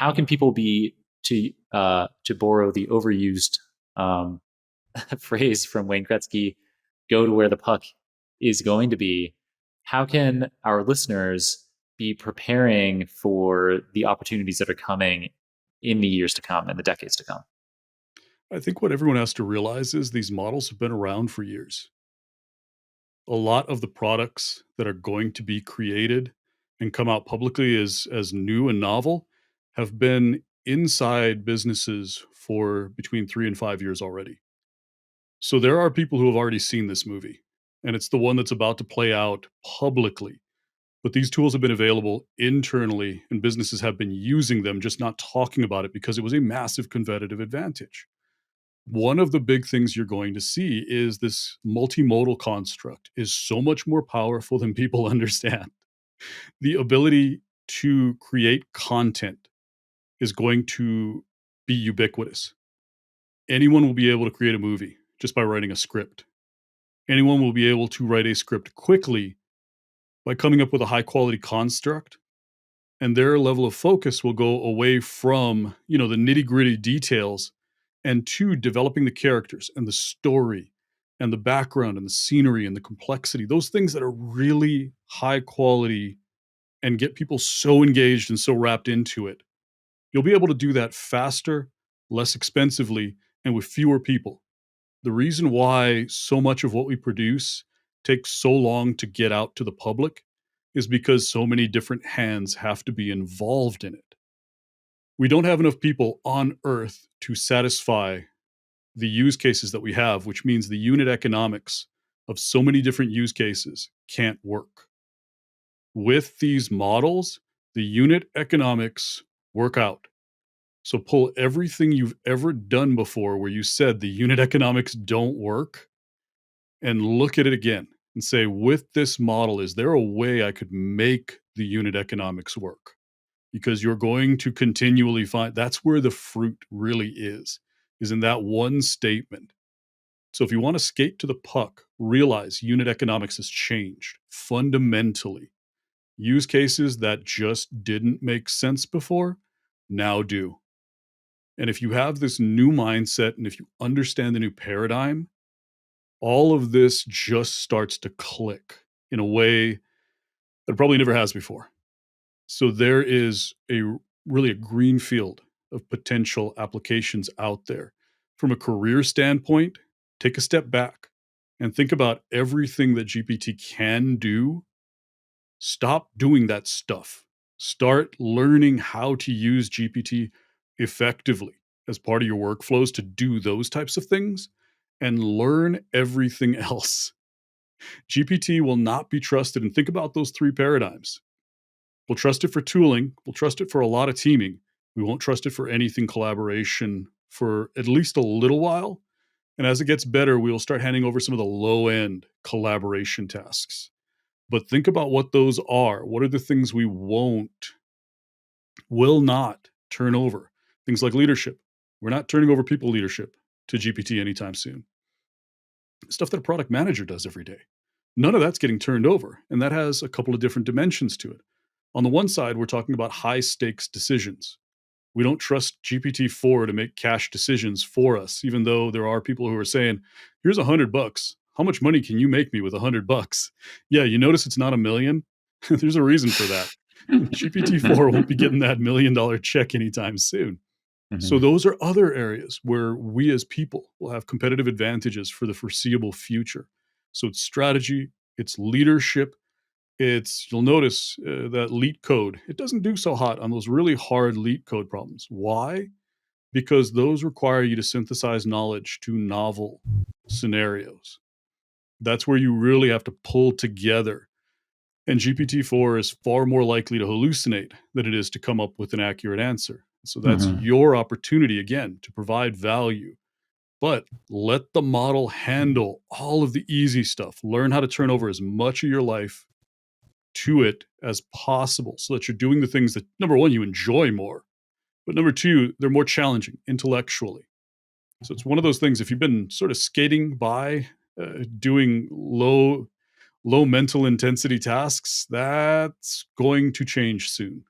how can people be, to borrow the overused um, phrase from Wayne Gretzky, go to where the puck is going to be? How can our listeners be preparing for the opportunities that are coming in the years to come and the decades to come? I think what everyone has to realize is these models have been around for years. A lot of the products that are going to be created and come out publicly as new and novel have been inside businesses for between 3 and 5 years already. So there are people who have already seen this movie, and it's the one that's about to play out publicly. But these tools have been available internally, and businesses have been using them, just not talking about it because it was a massive competitive advantage. One of the big things you're going to see is this multimodal construct is so much more powerful than people understand. The ability to create content is going to be ubiquitous. Anyone will be able to create a movie just by writing a script. Anyone will be able to write a script quickly by coming up with a high quality construct, and their level of focus will go away from, the nitty-gritty details and to developing the characters and the story and the background and the scenery and the complexity, those things that are really high quality and get people so engaged and so wrapped into it. You'll be able to do that faster, less expensively, and with fewer people. The reason why so much of what we produce takes so long to get out to the public is because so many different hands have to be involved in it. We don't have enough people on earth to satisfy the use cases that we have, which means the unit economics of so many different use cases can't work. With these models, the unit economics work out. So pull everything you've ever done before where you said the unit economics don't work and look at it again and say, with this model, is there a way I could make the unit economics work? Because you're going to continually find that's where the fruit really is in that one statement. So if you want to skate to the puck, realize unit economics has changed fundamentally. Use cases that just didn't make sense before now do. And if you have this new mindset and if you understand the new paradigm, all of this just starts to click in a way that it probably never has before. So there is really a green field of potential applications out there. From a career standpoint, take a step back and think about everything that GPT can do. Stop doing that stuff. Start learning how to use GPT effectively as part of your workflows to do those types of things and learn everything else. GPT will not be trusted. And think about those three paradigms. We'll trust it for tooling, we'll trust it for a lot of teaming. We won't trust it for anything collaboration for at least a little while. And as it gets better, we will start handing over some of the low end collaboration tasks. But think about what those are. What are the things we will not turn over? Things like leadership. We're not turning over people leadership to GPT anytime soon. Stuff that a product manager does every day. None of that's getting turned over. And that has a couple of different dimensions to it. On the one side, we're talking about high stakes decisions. We don't trust GPT-4 to make cash decisions for us, even though there are people who are saying, here's $100. How much money can you make me with $100? Yeah, you notice it's not a million? There's a reason for that. GPT-4 won't be getting that $1 million check anytime soon. So Mhm. those are other areas where we as people will have competitive advantages for the foreseeable future. So it's strategy, it's leadership, you'll notice that leet code, it doesn't do so hot on those really hard leet code problems. Why? Because those require you to synthesize knowledge to novel scenarios. That's where you really have to pull together. And GPT-4 is far more likely to hallucinate than it is to come up with an accurate answer. So that's Mhm. your opportunity, again, to provide value. But let the model handle all of the easy stuff. Learn how to turn over as much of your life to it as possible so that you're doing the things that, number one, you enjoy more, but number two, they're more challenging intellectually. So it's one of those things, if you've been sort of skating by, doing low mental intensity tasks, that's going to change soon.